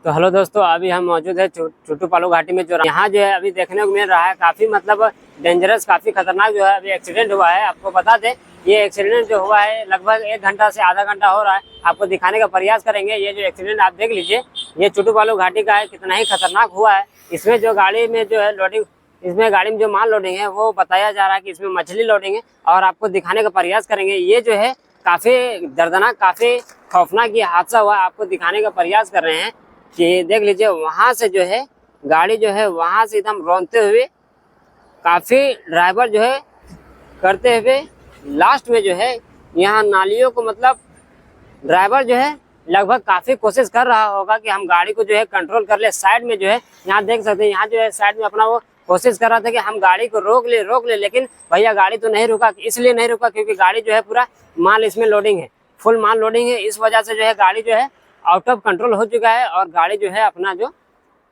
तो हेलो दोस्तों, अभी हम मौजूद है छोटू पालू घाटी में। जो यहाँ जो है अभी देखने को मिल रहा है काफी मतलब डेंजरस, काफी खतरनाक जो है अभी एक्सीडेंट हुआ है। आपको बता दें ये एक्सीडेंट जो हुआ है लगभग 1 घंटा से आधा घंटा हो रहा है। आपको दिखाने का प्रयास करेंगे। ये जो एक्सीडेंट आप देख लीजिए, ये छोटू पालू घाटी का है, कितना ही खतरनाक हुआ है। इसमें जो गाड़ी में जो है लोडिंग, इसमें गाड़ी में जो माल लोडिंग है वो बताया जा रहा है कि इसमें मछली लोडिंग है, और आपको दिखाने का प्रयास करेंगे। ये जो है काफी दर्दनाक, काफी खौफनाक ये हादसा हुआ, आपको दिखाने का प्रयास कर रहे हैं कि देख लीजिए। वहां से जो है गाड़ी जो है वहां से एकदम रौंदते हुए काफी ड्राइवर जो है करते हुए लास्ट में जो है यहाँ नालियों को, मतलब ड्राइवर जो है लगभग काफी कोशिश कर रहा होगा कि हम गाड़ी को जो है कंट्रोल कर ले। साइड में जो है यहाँ देख सकते हैं, यहाँ जो है साइड में अपना वो कोशिश कर रहा था कि हम गाड़ी को रोक ले, लेकिन भैया गाड़ी तो नहीं रुका। इसलिए नहीं रुका क्योंकि गाड़ी जो है पूरा माल इसमें लोडिंग है, फुल माल लोडिंग है। इस वजह से जो है गाड़ी जो है आउट ऑफ कंट्रोल हो चुका है और गाड़ी जो है अपना जो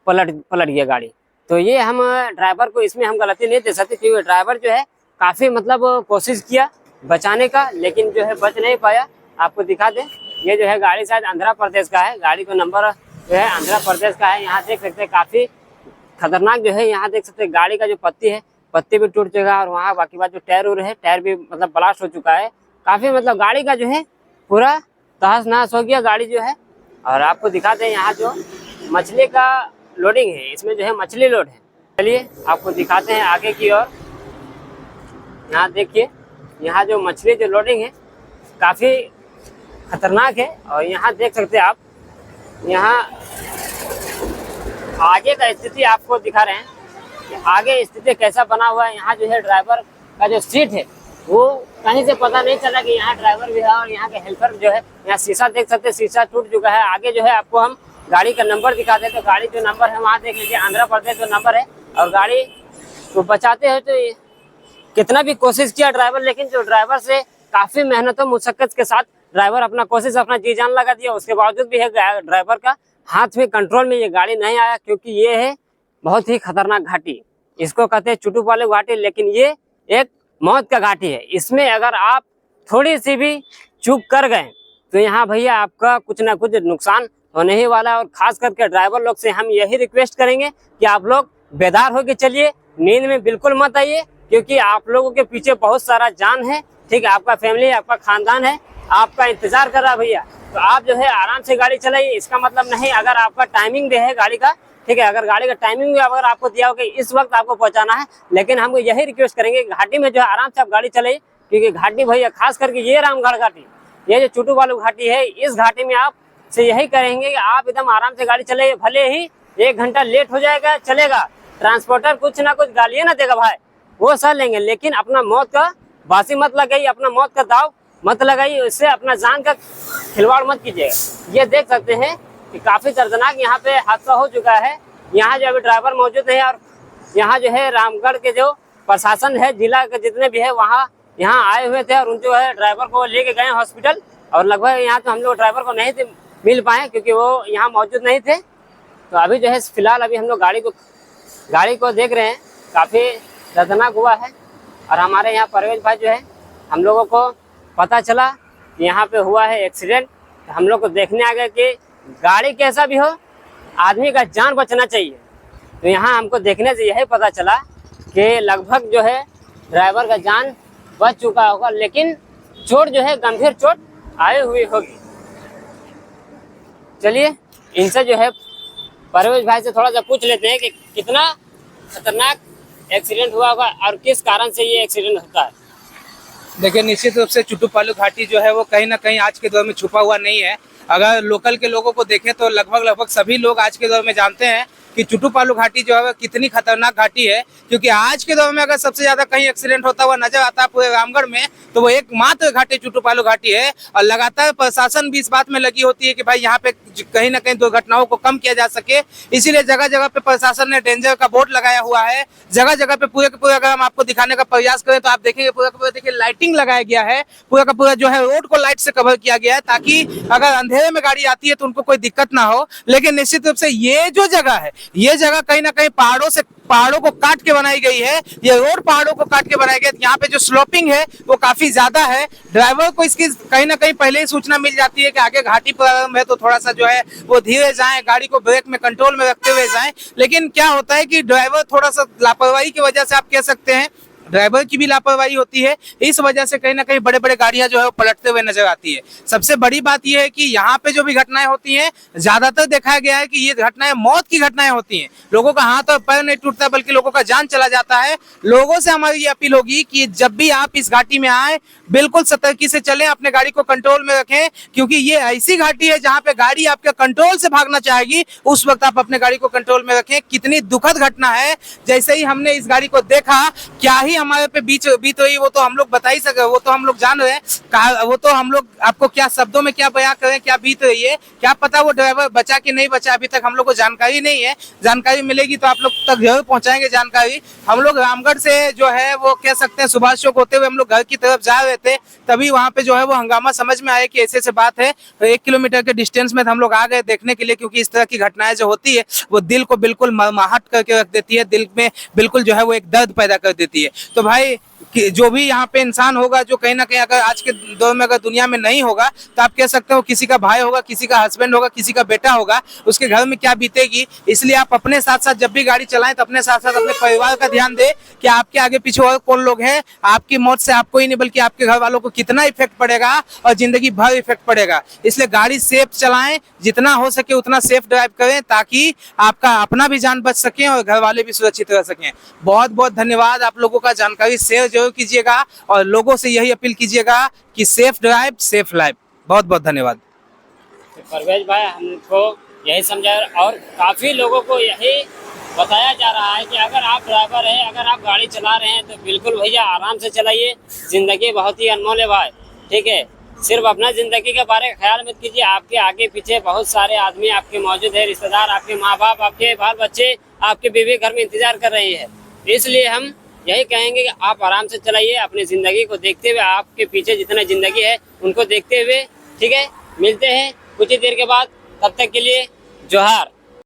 पलट गया गाड़ी। तो ये हम ड्राइवर को इसमें हम गलती नहीं दे सकते, क्योंकि ड्राइवर जो है काफी मतलब कोशिश किया बचाने का, लेकिन जो है बच नहीं पाया। आपको दिखा दें, ये जो है गाड़ी शायद आंध्र प्रदेश का है, गाड़ी का नंबर जो है आंध्र प्रदेश का है। यहाँ देख सकते हैं काफी खतरनाक जो है, यहाँ देख सकते हैं गाड़ी का जो पत्ती भी टूट चुका है, और वहाँ बाकी बात जो टायर उर है, टायर भी मतलब ब्लास्ट हो चुका है। काफी मतलब गाड़ी का जो है पूरा तहस नहस हो गया गाड़ी जो है। और आपको दिखा दें यहाँ जो मछली का लोडिंग है, इसमें जो है मछली लोड है। चलिए आपको दिखाते हैं आगे की ओर। यहाँ देखिए, यहाँ जो मछली जो लोडिंग है काफी खतरनाक है। और यहाँ देख सकते हैं आप, यहाँ आगे का स्थिति आपको दिखा रहे हैं कि आगे स्थिति कैसा बना हुआ है। यहाँ जो है ड्राइवर का जो सीट है वो कहीं से पता नहीं चला कि यहाँ ड्राइवर भी है, और यहाँ के हेल्पर जो है, यहाँ शीशा देख सकते हैं, शीशा टूट चुका है। आगे जो है आपको हम गाड़ी का नंबर दिखा दें, तो गाड़ी जो नंबर है वहाँ देख लीजिए, आंध्र प्रदेश जो नंबर है। और गाड़ी को बचाते हैं तो कितना भी कोशिश किया ड्राइवर, लेकिन जो ड्राइवर से काफी मेहनतों मुशक्कत के साथ ड्राइवर अपना कोशिश, अपना जी जान लगा दिया। उसके बावजूद भी है ड्राइवर का हाथ में कंट्रोल में ये गाड़ी नहीं आया, क्योंकि ये है बहुत ही खतरनाक घाटी। इसको कहते हैं छोटू पालू घाटी, लेकिन ये एक मौत का घाटी है। इसमें अगर आप थोड़ी सी भी चूक कर गए तो यहाँ भैया आपका कुछ ना कुछ नुकसान होने ही वाला है। और खास करके ड्राइवर लोग से हम यही रिक्वेस्ट करेंगे कि आप लोग बेदार होके चलिए, नींद में बिल्कुल मत आइए, क्योंकि आप लोगों के पीछे बहुत सारा जान है, ठीक है, आपका फैमिली, आपका खानदान है, आपका इंतजार कर रहा है भैया। तो आप जो है आराम से गाड़ी चलाइए। इसका मतलब नहीं अगर आपका टाइमिंग भी है गाड़ी का, ठीक है, अगर गाड़ी का टाइमिंग भी अगर आपको दिया हो कि इस वक्त आपको पहुंचाना है, लेकिन हम यही रिक्वेस्ट करेंगे घाटी में जो है आराम से आप गाड़ी चलाइए। क्योंकि घाटी भैया खास करके ये रामगढ़ घाटी, ये जो छोटू पालू घाटी है, इस घाटी में आप से यही करेंगे कि आप एकदम आराम से गाड़ी चलाइए। भले ही 1 घंटा लेट हो जाएगा चलेगा, ट्रांसपोर्टर कुछ ना कुछ गालियां ना देगा भाई, वो सह लेंगे, लेकिन अपना मौत का बासी मत लगाइए, अपना मौत का दाव मत लगाइए, इससे अपना जान का खिलवाड़ मत कीजिएगा। ये देख सकते हैं कि काफी दर्दनाक यहाँ पे हादसा हो चुका है। यहाँ जो अभी ड्राइवर मौजूद है, और यहाँ जो है रामगढ़ के जो प्रशासन है, जिला के जितने भी है, वहाँ यहाँ आए हुए थे, और उन जो है ड्राइवर को लेके गए हॉस्पिटल। और लगभग यहाँ तो हम लोग ड्राइवर को नहीं मिल पाए क्योंकि वो यहाँ मौजूद नहीं थे। तो अभी जो है फिलहाल अभी हम लोग गाड़ी को देख रहे हैं, काफी दर्दनाक हुआ है। और हमारे यहाँ परवेज भाई जो है, हम लोगों को पता चला कि यहाँ पे हुआ है एक्सीडेंट, तो हम लोग को देखने आ गए कि गाड़ी कैसा भी हो, आदमी का जान बचना चाहिए। तो यहाँ हमको देखने से यही पता चला कि लगभग जो है ड्राइवर का जान बच चुका होगा, लेकिन चोट जो है गंभीर चोट आई हुई होगी। चलिए इनसे जो है परवेज भाई से थोड़ा सा पूछ लेते हैं कि कितना खतरनाक एक्सीडेंट हुआ होगा और किस कारण से ये एक्सीडेंट होता है। देखिए, निश्चित रूप से छोटू पालू घाटी जो है वो कहीं ना कहीं आज के दौर में छुपा हुआ नहीं है। अगर लोकल के लोगों को देखें तो लगभग सभी लोग आज के दौर में जानते हैं कि छोटू पालू घाटी जो है कितनी खतरनाक घाटी है। क्योंकि आज के दौर में अगर सबसे ज्यादा कहीं एक्सीडेंट होता हुआ नजर आता है पूरे रामगढ़ में, तो वो एकमात्र घाटी छोटू पालू घाटी है। और लगातार प्रशासन भी इस बात में लगी होती है कि भाई यहाँ पे कहीं ना कहीं दुर्घटनाओं को कम किया जा सके, इसीलिए जगह जगह पे प्रशासन ने डेंजर का बोर्ड लगाया हुआ है। जगह जगह पे पूरे के पूरे अगर हम आपको दिखाने का प्रयास करें तो आप देखेंगे पूरा का पूरा देखिए लाइटिंग लगाया गया है, पूरा का पूरा जो है रोड को लाइट से कवर किया गया है, ताकि अगर अंधेरे में गाड़ी आती है तो उनको कोई दिक्कत ना हो। लेकिन निश्चित रूप से ये जो जगह है, ये जगह कहीं ना कहीं पहाड़ों को काट के बनाई गई है, ये रोड पहाड़ों को काट के बनाई गई है। यहाँ पे जो स्लोपिंग है वो काफी ज्यादा है। ड्राइवर को इसकी कहीं ना कहीं पहले ही सूचना मिल जाती है कि आगे घाटी प्रारंभ है, तो थोड़ा सा जो है वो धीरे जाएं, गाड़ी को ब्रेक में कंट्रोल में रखते हुए जाएं। लेकिन क्या होता है कि ड्राइवर थोड़ा सा लापरवाही की वजह से, आप कह सकते हैं ड्राइवर की भी लापरवाही होती है, इस वजह से कहीं ना कहीं बड़े बड़े गाड़ियां जो है वो पलटते हुए नजर आती है। सबसे बड़ी बात यह है कि यहाँ पे जो भी घटनाएं होती हैं, ज्यादातर देखा गया है कि ये घटनाएं मौत की घटनाएं होती हैं। लोगों का हाथ और पैर नहीं टूटता बल्कि लोगों का जान चला जाता है। लोगों से हमारी ये अपील होगी कि जब भी आप इस घाटी में आए, बिल्कुल सतर्की से चलें, अपने गाड़ी को कंट्रोल में रखें, क्योंकि ये ऐसी घाटी है जहां पे गाड़ी आपके कंट्रोल से भागना चाहेगी, उस वक्त आप अपने गाड़ी को कंट्रोल में रखें। कितनी दुखद घटना है, जैसे ही हमने इस गाड़ी को देखा, क्या ही हमारे पे बीत हुई वो तो हम लोग बता ही सके, वो तो हम लोग जान रहे हैं, वो तो हम लोग आपको क्या शब्दों में क्या बयां करें, क्या बीत रही है, क्या पता वो ड्राइवर बचा कि नहीं बचा, अभी तक हम लोग को जानकारी नहीं है। जानकारी मिलेगी तो आप लोग तक जरूर पहुंचाएंगे जानकारी। हम लोग रामगढ़ से जो है वो कह सकते हैं सुभाष चौक होते हुए हम लोग घर की तरफ जा रहे थे, तभी वहां पे जो है वो हंगामा समझ में आया कि ऐसे ऐसे बात है। 1 किलोमीटर के डिस्टेंस में हम लोग आ गए देखने के लिए, क्योंकि इस तरह की घटनाएं जो होती है वो दिल को बिल्कुल मरमाहट करके रख देती है, दिल में बिल्कुल जो है वो एक दर्द पैदा कर देती है। तो भाई कि जो भी यहाँ पे इंसान होगा जो कहीं ना कहीं अगर आज के दौर में अगर दुनिया में नहीं होगा, तो आप कह सकते हो किसी का भाई होगा, किसी का हस्बैंड होगा, किसी का बेटा होगा, उसके घर में क्या बीतेगी। इसलिए आप अपने साथ साथ जब भी गाड़ी चलाएं तो अपने साथ साथ अपने परिवार का ध्यान दें कि आपके आगे पीछे और कौन लोग हैं। आपकी मौत से आपको ही नहीं बल्कि आपके घर वालों को कितना इफेक्ट पड़ेगा और जिंदगी भर इफेक्ट पड़ेगा। इसलिए गाड़ी सेफ चलाएं, जितना हो सके उतना सेफ ड्राइव करें, ताकि आपका अपना भी जान बच सके और घर वाले भी सुरक्षित रह सकें। बहुत बहुत धन्यवाद आप लोगों का। जानकारी शेयर जरूर कीजिएगा और लोगों से यही अपील कीजिएगा कि सेफ ड्राइव सेफ लाइफ। बहुत बहुत धन्यवाद। तो परवेज भाई हमको यही समझा और काफी लोगों को यही बताया जा रहा है कि अगर आप ड्राइवर हैं, अगर आप गाड़ी चला रहे हैं तो बिल्कुल भैया आराम से चलाइए। जिंदगी बहुत ही अनमोल है भाई, ठीक है। सिर्फ अपना जिंदगी के बारे में ख्याल मत कीजिए, आपके आगे पीछे बहुत सारे आदमी आपके मौजूद है, रिश्तेदार, आपके माँ बाप, आपके बाल बच्चे, आपके बीवी घर में इंतजार कर रही है। इसलिए हम यही कहेंगे कि आप आराम से चलाइए, अपनी ज़िंदगी को देखते हुए, आपके पीछे जितना ज़िंदगी है उनको देखते हुए, ठीक है। मिलते हैं कुछ ही देर के बाद, तब तक के लिए जोहार।